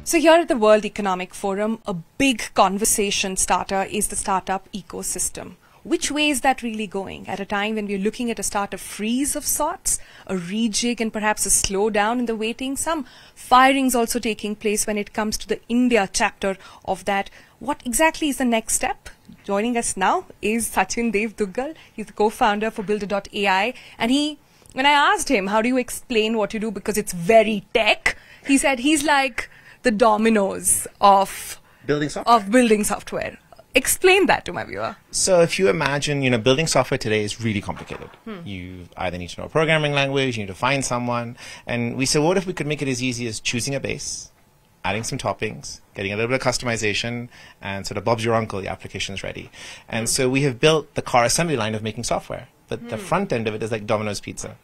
So here at the World Economic Forum, a big conversation starter is the startup ecosystem. Which way is that really going at a time when we're looking at a startup freeze of sorts, a rejig and perhaps a slowdown in the waiting, some firings also taking place when it comes to the India chapter of that. What exactly is the next step? Joining us now is Sachin Duggal. He's the co-founder for Builder.ai, and when I asked him, how do you explain what you do, because it's very tech, he said he's like the Dominos of building software. Explain that to my viewer. So if you imagine, building software today is really complicated. You either need to know a programming language, you need to find someone. And we said, what if we could make it as easy as choosing a base, adding some toppings, getting a little bit of customization, and sort of Bob's your uncle, the application is ready. And so we have built the car assembly line of making software. But the front end of it is like Domino's pizza.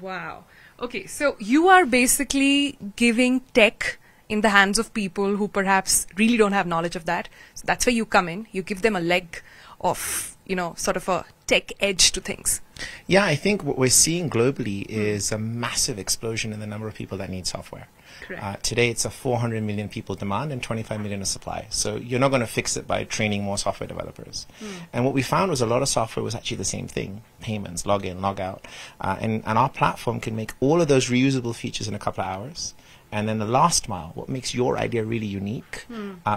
Wow. Okay, so you are basically giving tech in the hands of people who perhaps really don't have knowledge of that. So that's where you come in. You give them a leg of, sort of a tech edge to things. Yeah, I think what we're seeing globally is a massive explosion in the number of people that need software. Correct. Today it's a 400 million people demand and 25 million of supply. So you're not going to fix it by training more software developers. And what we found was a lot of software was actually the same thing. Payments, log in, log out. And our platform can make all of those reusable features in a couple of hours. And then the last mile, what makes your idea really unique,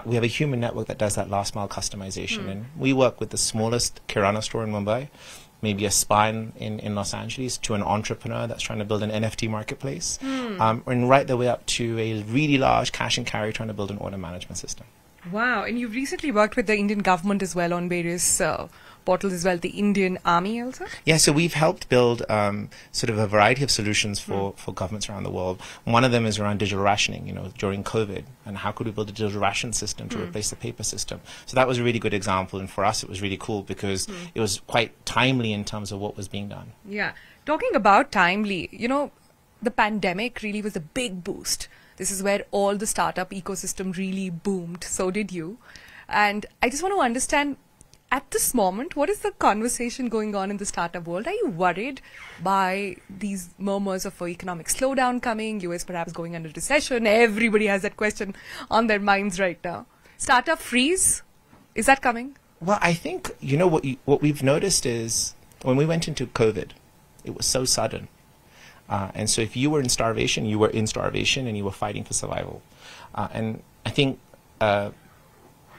we have a human network that does that last mile customization. And we work with the smallest Kirana store in Mumbai, maybe a spa in Los Angeles, to an entrepreneur that's trying to build an NFT marketplace, and right the way up to a really large cash and carry trying to build an order management system. Wow. And you've recently worked with the Indian government as well on various portals as well, the Indian Army also? Yeah, so we've helped build sort of a variety of solutions for governments around the world. One of them is around digital rationing, during COVID, and how could we build a digital ration system to replace the paper system. So that was a really good example, and for us it was really cool because it was quite timely in terms of what was being done. Yeah. Talking about timely, the pandemic really was a big boost. This is where all the startup ecosystem really boomed. So did you. And I just want to understand, at this moment, what is the conversation going on in the startup world? Are you worried by these murmurs of economic slowdown coming, US perhaps going under recession? Everybody has that question on their minds right now. Startup freeze, is that coming? Well, I think, what we've noticed is when we went into COVID, it was so sudden. And so if you were in starvation, you were in starvation and you were fighting for survival. And I think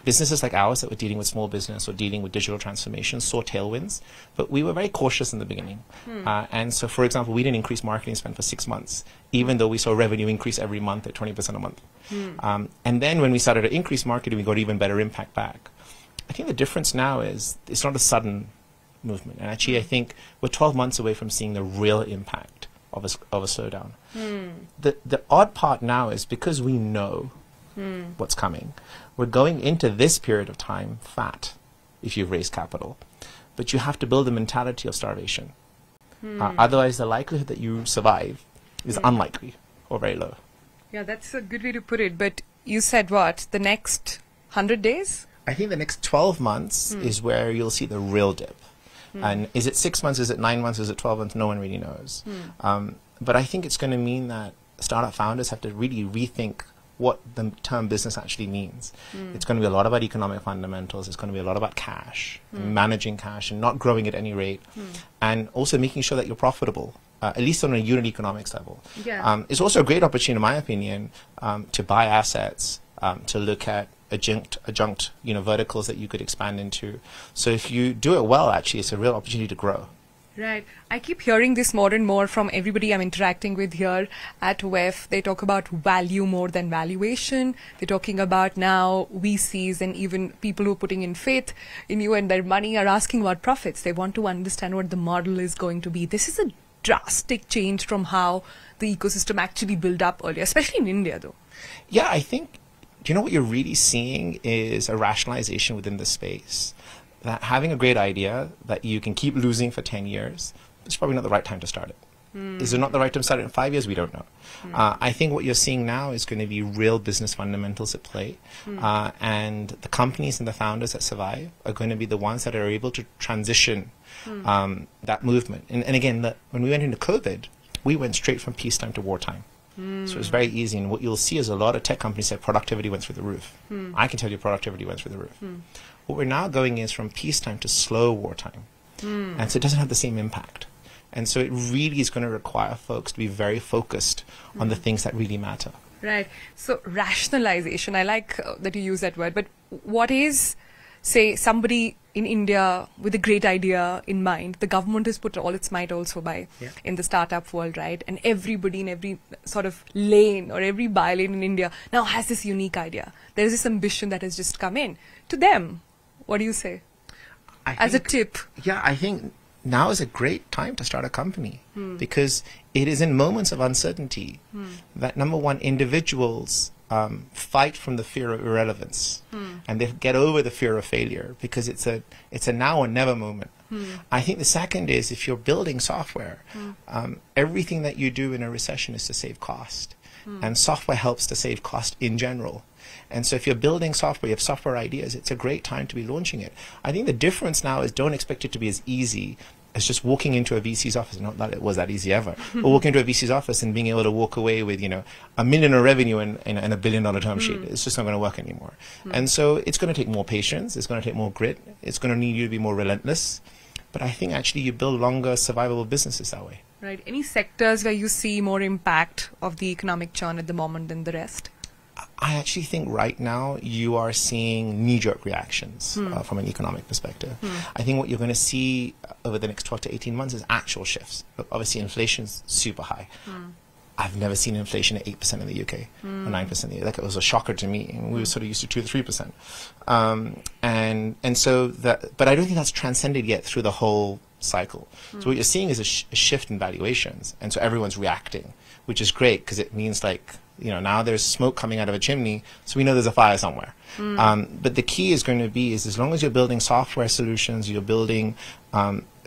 businesses like ours that were dealing with small business or dealing with digital transformation saw tailwinds, but we were very cautious in the beginning. And so, for example, we didn't increase marketing spend for 6 months, even though we saw revenue increase every month at 20% a month. And then when we started to increase marketing, we got even better impact back. I think the difference now is it's not a sudden movement. And actually, I think we're 12 months away from seeing the real impact of a slowdown. The odd part now is because we know what's coming, we're going into this period of time fat if you've raised capital, but you have to build a mentality of starvation. Otherwise, the likelihood that you survive is unlikely or very low. Yeah, that's a good way to put it. But you said what? The next 100 days? I think the next 12 months is where you'll see the real dip. And is it 6 months, is it 9 months, is it 12 months? No one really knows. But I think it's going to mean that startup founders have to really rethink what the term business actually means. It's going to be a lot about economic fundamentals. It's going to be a lot about cash, and managing cash and not growing at any rate, and also making sure that you're profitable, at least on a unit economics level. Yeah. It's also a great opportunity, in my opinion, to buy assets, to look at adjunct verticals that you could expand into. So if you do it well, actually, it's a real opportunity to grow. Right. I keep hearing this more and more from everybody I'm interacting with here at WEF. They talk about value more than valuation. They're talking about now VCs and even people who are putting in faith in you and their money are asking about profits. They want to understand what the model is going to be. This is a drastic change from how the ecosystem actually built up earlier, especially in India, though. Yeah, I think, what you're really seeing is a rationalization within the space. That having a great idea that you can keep losing for 10 years, it's probably not the right time to start it. Is it not the right time to start it in 5 years? We don't know. I think what you're seeing now is going to be real business fundamentals at play. And the companies and the founders that survive are going to be the ones that are able to transition that movement. And again, when we went into COVID, we went straight from peacetime to wartime. So it was very easy. And what you'll see is a lot of tech companies say productivity went through the roof. I can tell you productivity went through the roof. What we're now going is from peacetime to slow wartime. And so it doesn't have the same impact. And so it really is going to require folks to be very focused on the things that really matter. Right. So rationalization, I like that you use that word, but what is, say, somebody in India with a great idea in mind? The government has put all its might also in the startup world, right? And everybody in every sort of lane or every by-lane in India now has this unique idea. There is this ambition that has just come in. To them, what do you say? As a tip. Yeah, I think now is a great time to start a company because it is in moments of uncertainty that, number one, individuals fight from the fear of irrelevance and they get over the fear of failure because it's a now or never moment. I think the second is if you're building software, everything that you do in a recession is to save cost. And software helps to save cost in general. And so if you're building software, you have software ideas, it's a great time to be launching it. I think the difference now is don't expect it to be as easy as just walking into a VC's office. Not that it was that easy ever. But walking into a VC's office and being able to walk away with, $1 million of revenue and a $1 billion term sheet. It's just not going to work anymore. And so it's going to take more patience. It's going to take more grit. It's going to need you to be more relentless. But I think actually you build longer survivable businesses that way. Right. Any sectors where you see more impact of the economic churn at the moment than the rest? I actually think right now you are seeing knee-jerk reactions from an economic perspective. I think what you're going to see over the next 12 to 18 months is actual shifts. Look, obviously, inflation's super high. I've never seen inflation at 8% in the UK or 9% in the UK. Like, it was a shocker to me. We were sort of used to 2 to 3%. But I don't think that's transcended yet through the whole cycle. So what you're seeing is a shift in valuations, and so everyone's reacting, which is great because it means now there's smoke coming out of a chimney, so we know there's a fire somewhere. But the key is going to be is as long as you're building software solutions, you're building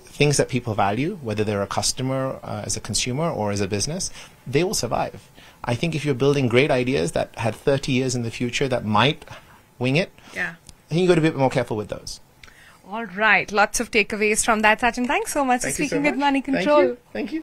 things that people value, whether they're a customer, as a consumer, or as a business, they will survive. I think if you're building great ideas that had 30 years in the future that might wing it, I think you've got to be a bit more careful with those. All right. Lots of takeaways from that, Sachin. Thanks so much for speaking with Moneycontrol. Thank you.